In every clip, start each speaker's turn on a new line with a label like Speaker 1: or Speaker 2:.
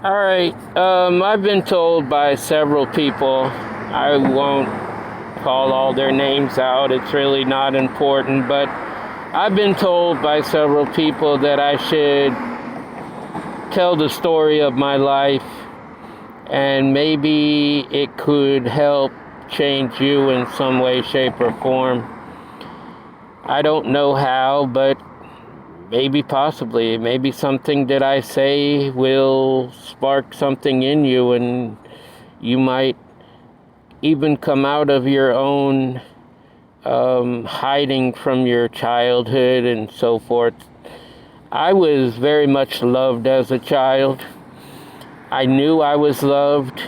Speaker 1: All right. I've been told by several people, I won't call all their names out, it's really not important, but I've been told by several people that I should tell the story of my life and maybe it could help change you in some way, shape, or form. I don't know how, but maybe possibly. Maybe something that I say will spark something in you and you might even come out of your own hiding from your childhood and so forth. I was very much loved as a child. I knew I was loved.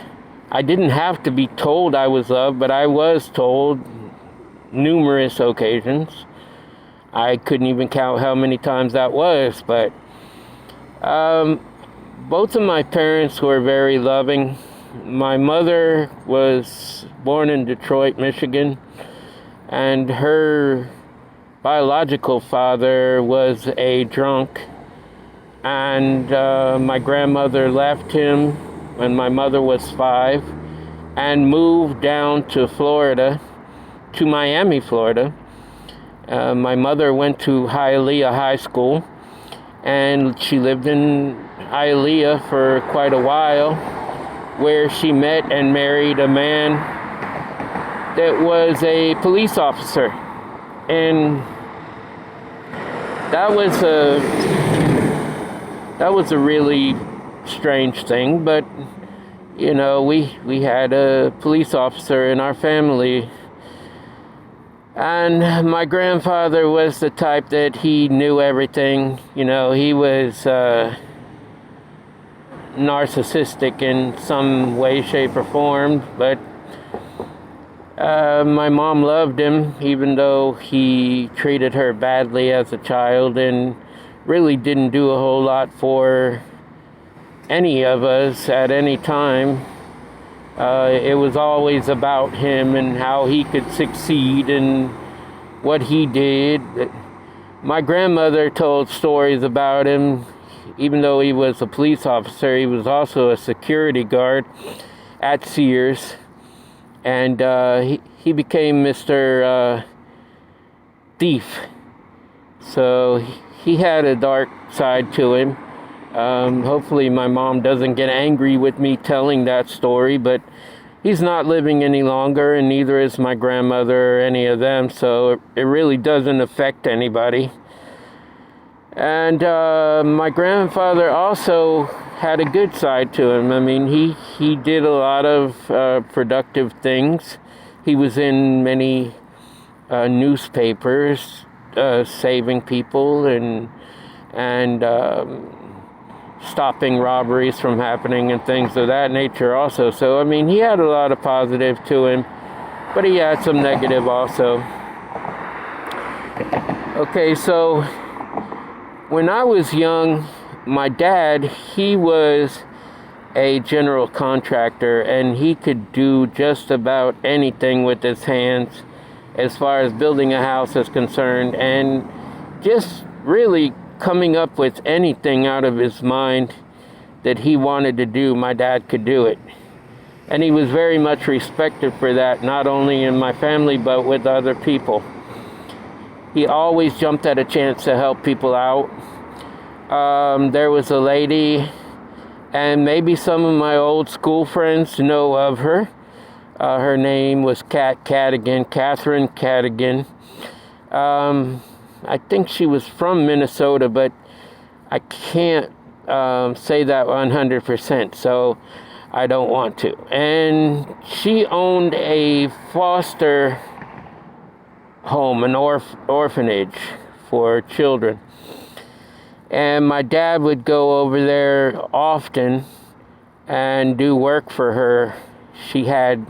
Speaker 1: I didn't have to be told I was loved, but I was told numerous occasions. I couldn't even count how many times that was, but both of my parents were very loving. My mother was born in Detroit, Michigan, and her biological father was a drunk, and my grandmother left him when my mother was 5 and moved down to Florida, to Miami, Florida. My mother went to Hialeah High School, and she lived in Hialeah for quite a while, where she met and married a man that was a police officer. And that was a really strange thing, but you know, we had a police officer in our family. And my grandfather was the type that he knew everything. You know, he was narcissistic in some way, shape, or form, but my mom loved him, even though he treated her badly as a child and really didn't do a whole lot for any of us at any time. It was always about him and how he could succeed and what he did. My grandmother told stories about him. Even though he was a police officer, he was also a security guard at Sears. And he became Mr. Thief. So he had a dark side to him. Hopefully my mom doesn't get angry with me telling that story, but he's not living any longer, and neither is my grandmother or any of them, so it really doesn't affect anybody. And my grandfather also had a good side to him. I mean, he did a lot of productive things. He was in many newspapers saving people and stopping robberies from happening and things of that nature also. So, I mean, he had a lot of positive to him, but he had some negative also. Okay, so when I was young, my dad, he was a general contractor, and he could do just about anything with his hands as far as building a house is concerned, and just really coming up with anything out of his mind that he wanted to do, my dad could do it. And he was very much respected for that, not only in my family, but with other people. He always jumped at a chance to help people out. There was a lady, and maybe some of my old school friends know of her. Her name was Catherine Cadigan. I think she was from Minnesota, but I can't say that 100%, so I don't want to. And she owned a foster home, an orphanage for children. And my dad would go over there often and do work for her. She had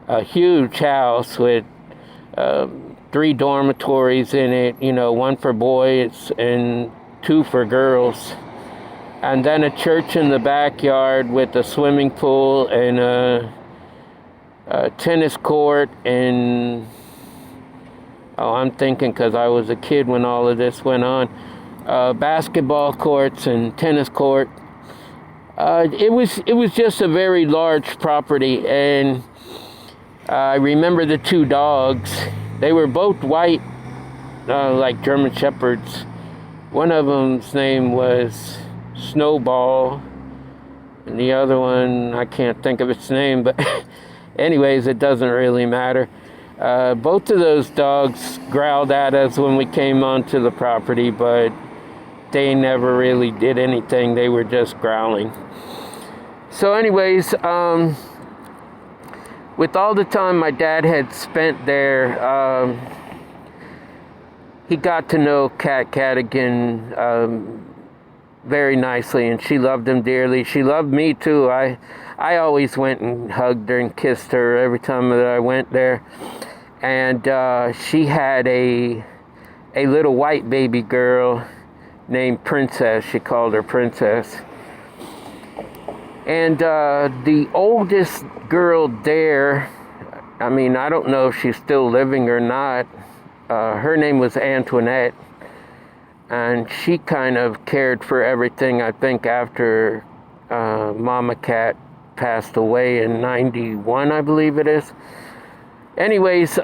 Speaker 1: a huge house with 3 dormitories in it, you know, 1 for boys and 2 for girls. And then a church in the backyard with a swimming pool and a tennis court and, I'm thinking because I was a kid when all of this went on, basketball courts and tennis court. It was just a very large property, and I remember the two dogs. They were both white, like German Shepherds. One of them's name was Snowball, and the other one, I can't think of its name, but anyways, it doesn't really matter. Both of those dogs growled at us when we came onto the property, but they never really did anything. They were just growling. So anyways, with all the time my dad had spent there, he got to know Kat Cadigan very nicely, and she loved him dearly. She loved me too. I always went and hugged her and kissed her every time that I went there. And she had a little white baby girl named Princess. She called her Princess. And the oldest girl there, I mean, I don't know if she's still living or not. Her name was Antoinette. And she kind of cared for everything, I think, after Mama Cat passed away in 91, I believe it is. Anyways,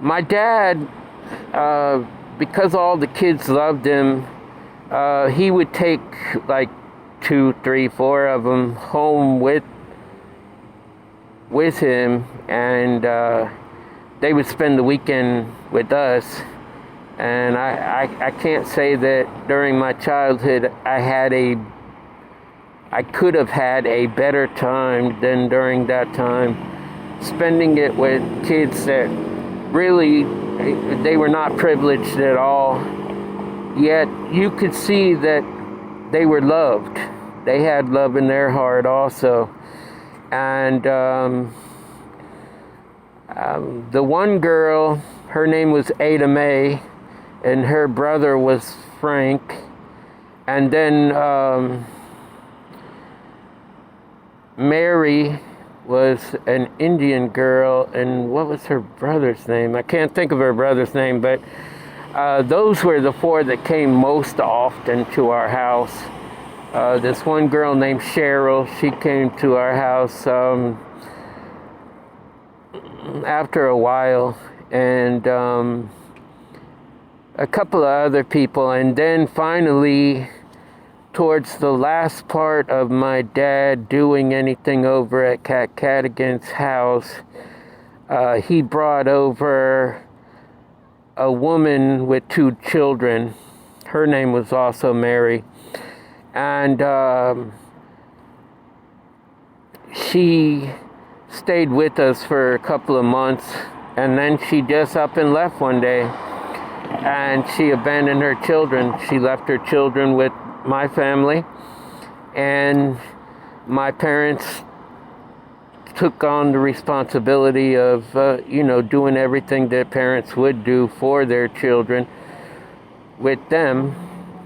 Speaker 1: my dad, because all the kids loved him, he would take like 2, 3, 4 of them home with him, and they would spend the weekend with us. And I can't say that during my childhood I could have had a better time than during that time, spending it with kids that really, they were not privileged at all, yet you could see that they were loved. They had love in their heart also. And the one girl, her name was Ada Mae, and her brother was Frank. And then Mary was an Indian girl, and what was her brother's name? I can't think of her brother's name, but those were the 4 that came most often to our house. This one girl named Cheryl, she came to our house after a while, and a couple of other people. And then finally, towards the last part of my dad doing anything over at Kat Cadigan's house, he brought over a woman with 2 children. Her name was also Mary. And she stayed with us for a couple of months, and then she just up and left one day, and she abandoned her children. She left her children with my family, and my parents took on the responsibility of doing everything that parents would do for their children with them.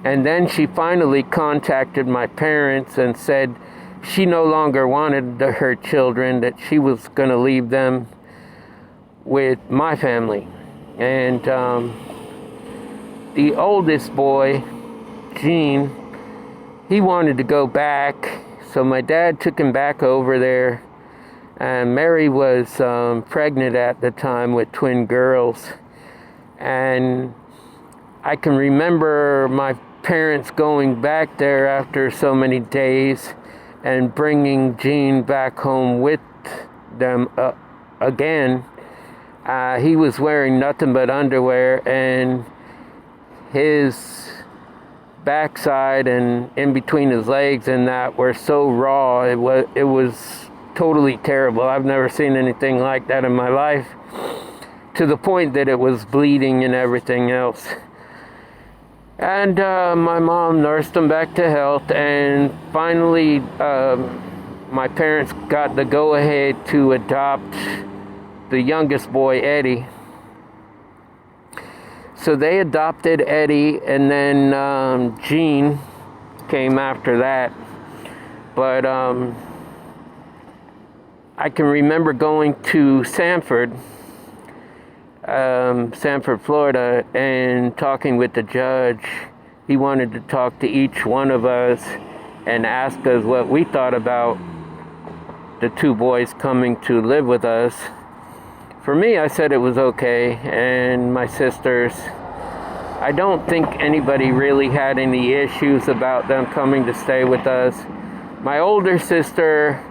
Speaker 1: And then she finally contacted my parents and said she no longer wanted her children, that she was going to leave them with my family. And the oldest boy, Gene, he wanted to go back, so my dad took him back over there. And Mary was pregnant at the time with twin girls. And I can remember my parents going back there after so many days and bringing Gene back home with them again. He was wearing nothing but underwear, and his backside and in between his legs and that were so raw. It was totally terrible. I've never seen anything like that in my life, to the point that it was bleeding and everything else. And my mom nursed him back to health, and finally my parents got the go-ahead to adopt the youngest boy, Eddie. So they adopted Eddie, and then Gene came after that. But I can remember going to Sanford, Florida, and talking with the judge he wanted to talk to each one of us and ask us what we thought about the two boys coming to live with us. For me, I said it was okay, and my sisters, I don't think anybody really had any issues about them coming to stay with us. My older sister,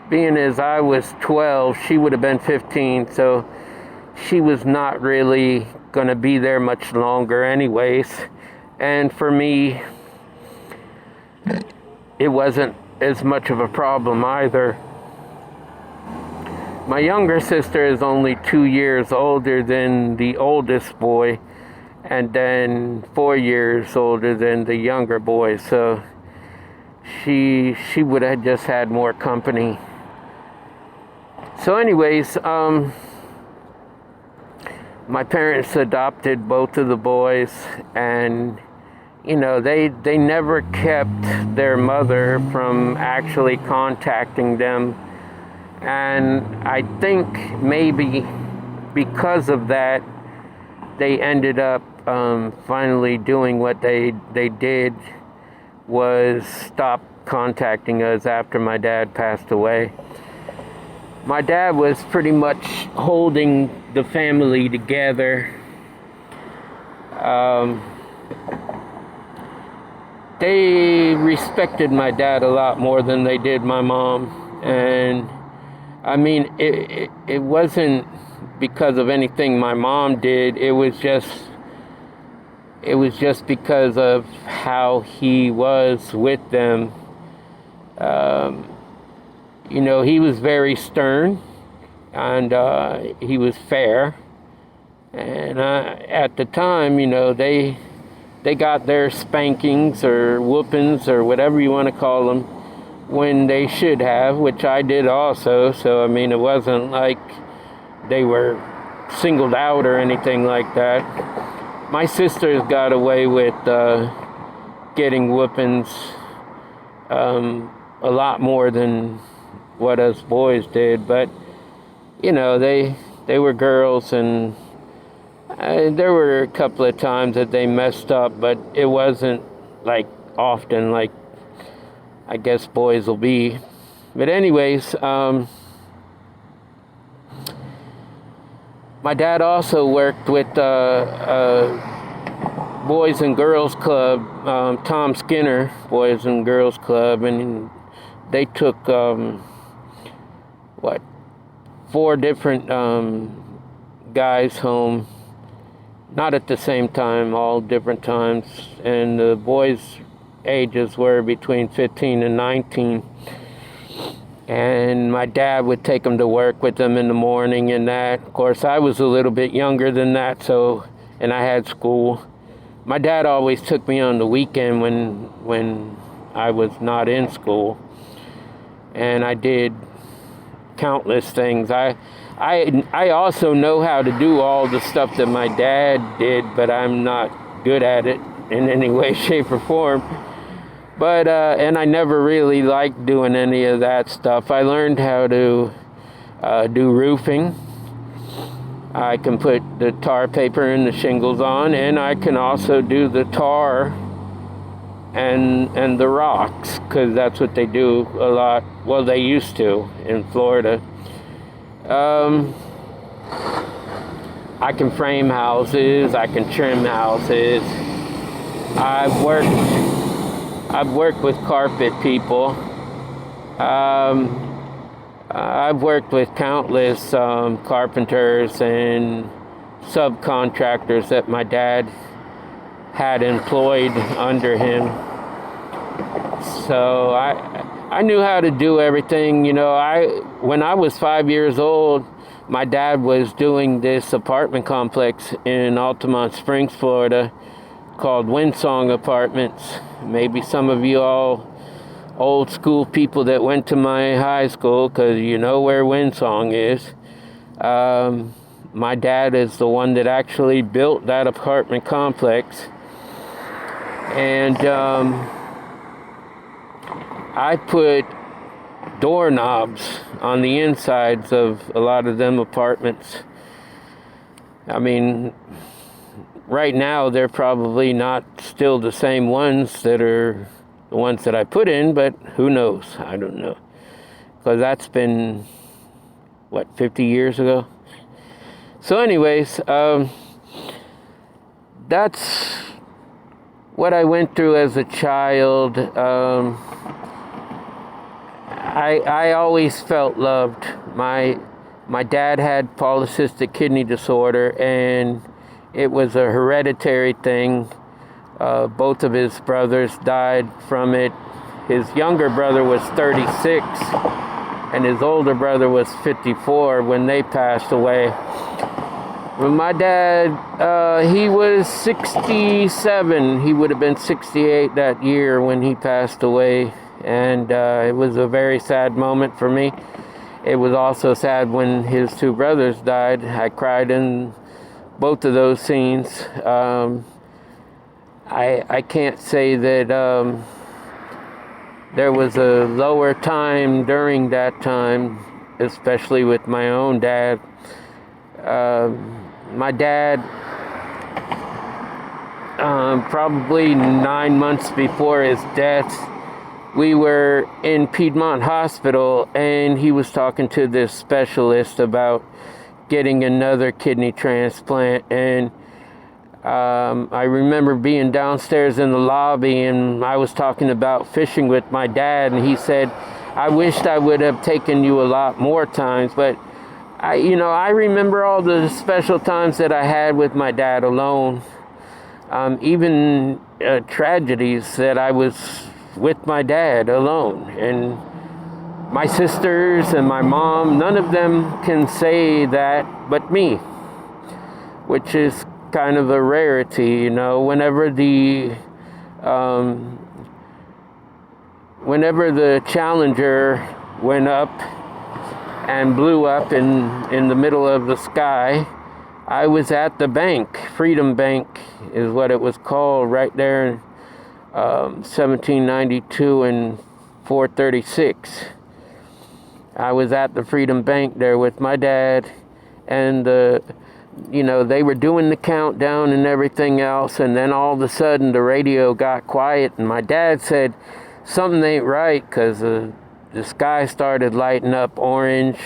Speaker 1: being as I was 12, she would have been 15, so she was not really going to be there much longer anyways. And for me, it wasn't as much of a problem either. My younger sister is only 2 years older than the oldest boy, and then 4 years older than the younger boy, so she would have just had more company. So anyways, my parents adopted both of the boys, and they never kept their mother from actually contacting them. And I think maybe because of that, they ended up finally doing what they did, was stop contacting us after my dad passed away. My dad was pretty much holding the family together. They respected my dad a lot more than they did my mom. And I mean, it wasn't because of anything my mom did. It was just because of how he was with them. He was very stern, and he was fair. And at the time, they got their spankings or whoopings or whatever you want to call them when they should have, which I did also. So, I mean, it wasn't like they were singled out or anything like that. My sisters got away with getting whoopings a lot more than what us boys did, but they were girls, and there were a couple of times that they messed up, but it wasn't like often like I guess boys will be. But anyways, my dad also worked with Boys and Girls Club, Tom Skinner Boys and Girls Club, and they took 4 different guys home, not at the same time, all different times, and the boys' ages were between 15 and 19. And my dad would take them to work with them in the morning and that. Of course, I was a little bit younger than that, and I had school. My dad always took me on the weekend when I was not in school. And I did countless things. I also know how to do all the stuff that my dad did, but I'm not good at it in any way, shape, or form. But, and I never really liked doing any of that stuff. I learned how to do roofing. I can put the tar paper and the shingles on, and I can also do the tar and the rocks, because that's what they do a lot. Well, they used to in Florida. I can frame houses. I can trim houses. I've worked with carpet people. I've worked with countless carpenters and subcontractors that my dad had employed under him. So I knew how to do everything. When I was 5 years old, my dad was doing this apartment complex in Altamont Springs, Florida, called Windsong Apartments. Maybe some of you all old school people that went to my high school, because you know where Windsong is. My dad is the one that actually built that apartment complex. And I put doorknobs on the insides of a lot of them apartments. I mean, right now they're probably not still the same ones that are the ones that I put in, but who knows? I don't know. Because that's been, 50 years ago? So anyways, that's what I went through as a child. I always felt loved. My dad had polycystic kidney disorder, and it was a hereditary thing. Both of his brothers died from it. His younger brother was 36, and his older brother was 54 when they passed away. When my dad, he was 67. He would have been 68 that year when he passed away. And it was a very sad moment for me. It was also sad when his two brothers died. I cried in both of those scenes. I can't say that there was a lower time during that time, especially with my own dad. My dad, probably 9 months before his death, we were in Piedmont Hospital, and he was talking to this specialist about getting another kidney transplant. And I remember being downstairs in the lobby, and I was talking about fishing with my dad, and he said, I wished I would have taken you a lot more times, but I remember all the special times that I had with my dad alone. Even tragedies that I was with my dad alone. And my sisters and my mom, none of them can say that but me, which is kind of a rarity. Whenever the Challenger went up and blew up in the middle of the sky, I was at the bank. Freedom Bank is what it was called, right there in 1792 and 436. I was at the Freedom Bank there with my dad, and they were doing the countdown and everything else, and then all of a sudden the radio got quiet, and my dad said, something ain't right, because the sky started lighting up orange,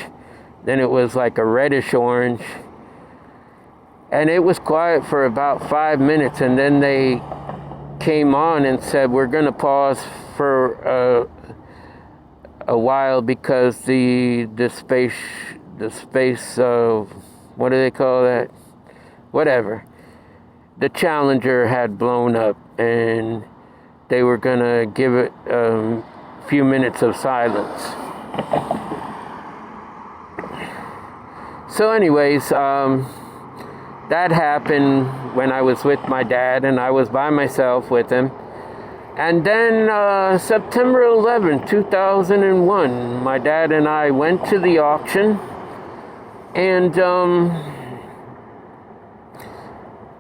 Speaker 1: then it was like a reddish orange, and it was quiet for about 5 minutes, and then they came on and said, we're going to pause for a while because the space, what do they call that? Whatever. The Challenger had blown up, and they were going to give it a few minutes of silence. So anyways, that happened when I was with my dad, and I was by myself with him. And then September 11, 2001, my dad and I went to the auction, and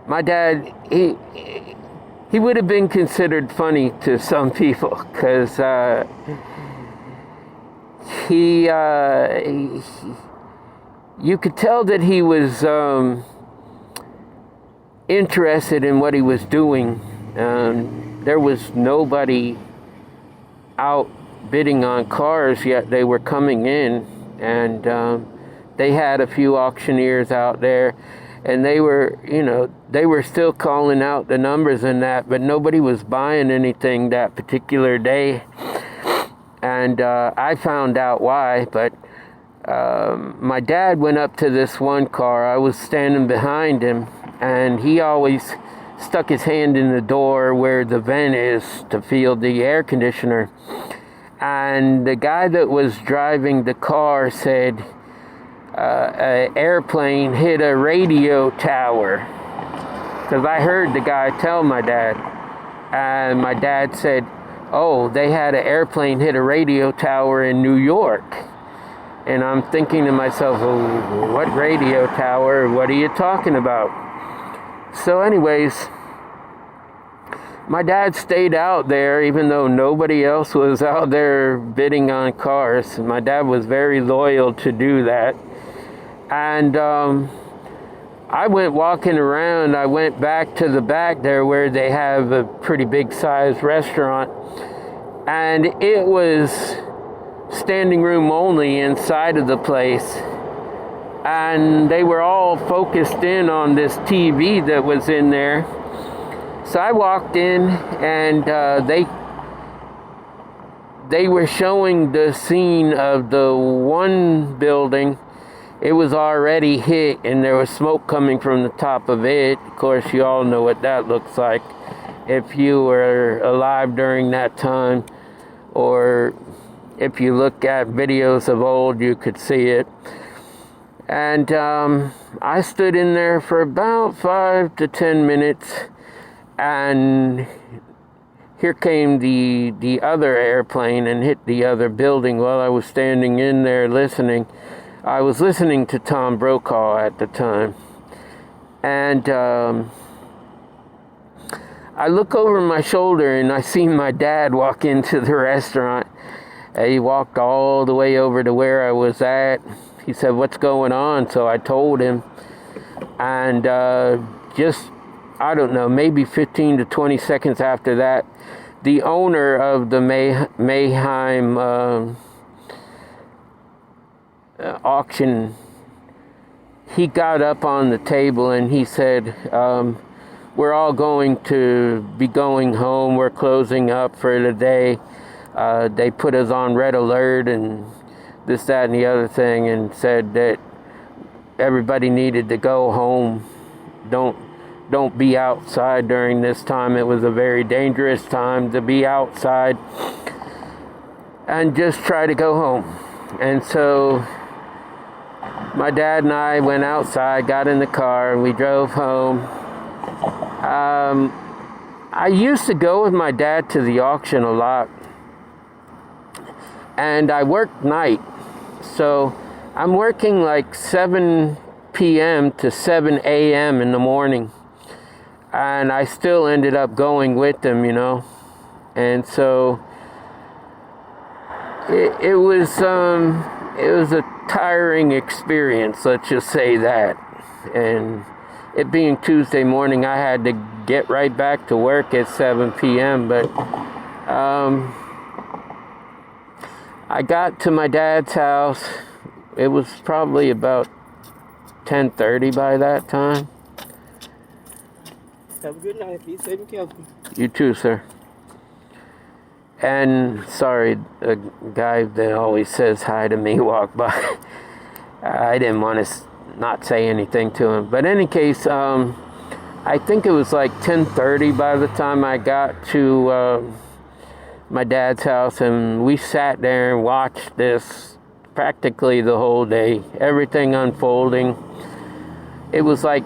Speaker 1: my dad, he would have been considered funny to some people, because you could tell that he was interested in what he was doing. There was nobody out bidding on cars yet. They were coming in, and they had a few auctioneers out there, and they were still calling out the numbers and that, but nobody was buying anything that particular day. And I found out why, but my dad went up to this one car. I was standing behind him, and he always stuck his hand in the door where the vent is to feel the air conditioner. And the guy that was driving the car said an airplane hit a radio tower. Because I heard the guy tell my dad. And my dad said, oh, they had an airplane hit a radio tower in New York. And I'm thinking to myself, oh, what radio tower? What are you talking about? So anyways, my dad stayed out there even though nobody else was out there bidding on cars. My dad was very loyal to do that. And I went walking around. I went back to the back there where they have a pretty big sized restaurant, and it was standing room only inside of the place. And they were all focused in on this TV that was in there. So I walked in, and they were showing the scene of the one building. It was already hit, and there was smoke coming from the top of it. Of course, you all know what that looks like if you were alive during that time, or if you look at videos of old, you could see it. And I stood in there for about 5 to 10 minutes, and here came the other airplane and hit the other building while I was standing in there listening. I was listening to Tom Brokaw at the time. And I look over my shoulder, and I see my dad walk into the restaurant. He walked all the way over to where I was at. He said, "What's going on?" So I told him. And just, I don't know, maybe 15 to 20 seconds after that, the owner of the Mayheim auction, he got up on the table and he said, "We're all going to be going home. We're closing up for the day. They put us on red alert and this, that, and the other thing, and said that everybody needed to go home. Don't be outside during this time. It was a very dangerous time to be outside, and just try to go home." And so my dad and I went outside, got in the car, and we drove home. I used to go with my dad to the auction a lot, and I worked night. So I'm working like 7 p.m. to 7 a.m. in the morning. And I still ended up going with them, you know. And so it was a tiring experience, let's just say that. And it being Tuesday morning, I had to get right back to work at 7 p.m. But I got to my dad's house. It was probably about 10:30 by that time.
Speaker 2: Have a good night. Be safe and careful.
Speaker 1: You too, sir. And sorry, a guy that always says hi to me walked by. I didn't want to not say anything to him. But in any case, I think it was like 10:30 by the time I got to my dad's house, and we sat there and watched this practically the whole day, everything unfolding. It was like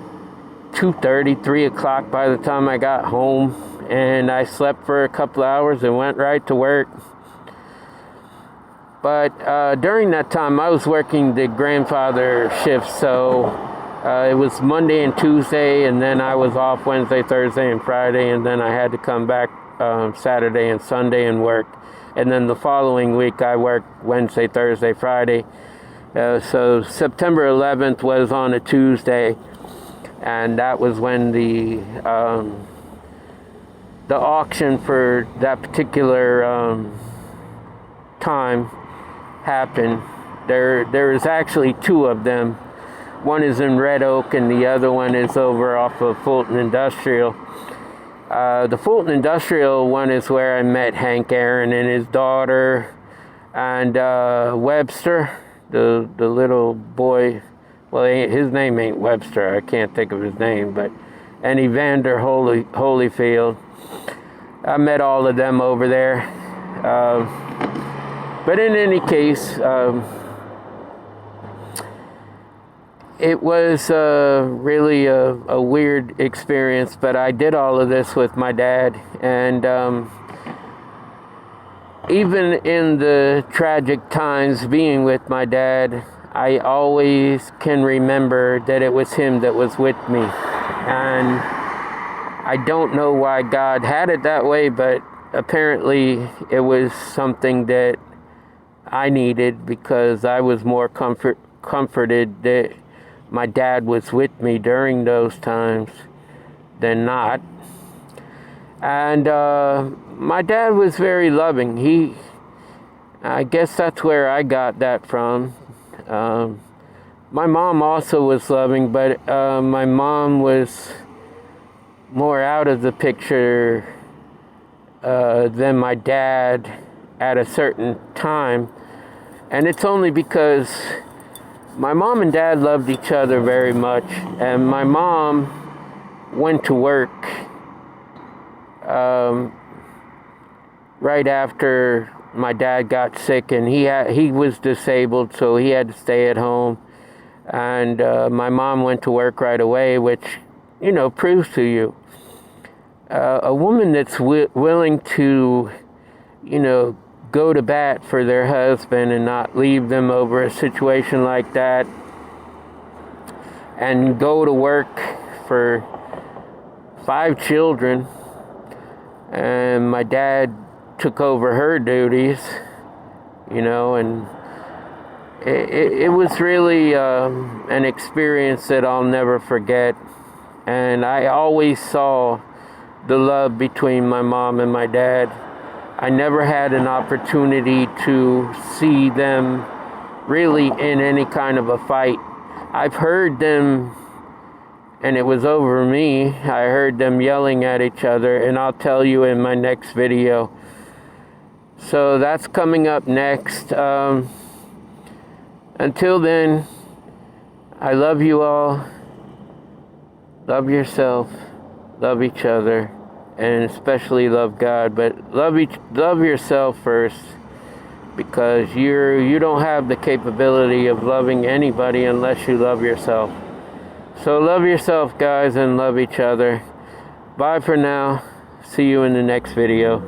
Speaker 1: 2:30, 3 o'clock by the time I got home, and I slept for a couple hours and went right to work. But during that time, I was working the grandfather shift, so it was Monday and Tuesday, and then I was off Wednesday, Thursday, and Friday, and then I had to come back Saturday and Sunday and work. And then the following week, I worked Wednesday, Thursday, Friday. So September 11th was on a Tuesday, and that was when the auction for that particular time happened. There is actually two of them. One is in Red Oak, and the other one is over off of Fulton Industrial. The Fulton Industrial one is where I met Hank Aaron and his daughter, and Webster, the little boy. Well, his name ain't Webster. I can't think of his name, but and Evander Holyfield. I met all of them over there. But in any case, it was really a weird experience, but I did all of this with my dad. And even in the tragic times being with my dad, I always can remember that it was him that was with me. And I don't know why God had it that way, but apparently it was something that I needed, because I was more comforted that my dad was with me during those times than not. And my dad was very loving. I guess that's where I got that from. My mom also was loving, but my mom was more out of the picture than my dad at a certain time. And it's only because my mom and dad loved each other very much, and my mom went to work right after my dad got sick, and he was disabled, so he had to stay at home. And my mom went to work right away, which, proves to you a woman that's willing to, go to bat for their husband and not leave them over a situation like that, and go to work for 5 children. And my dad took over her duties, and it was really an experience that I'll never forget. And I always saw the love between my mom and my dad. I never had an opportunity to see them really in any kind of a fight. I've heard them, and it was over me, I heard them yelling at each other, and I'll tell you in my next video. So that's coming up next. Until then, I love you all. Love yourself. Love each other. And especially love God. But love yourself first. Because you don't have the capability of loving anybody unless you love yourself. So love yourself, guys, and love each other. Bye for now. See you in the next video.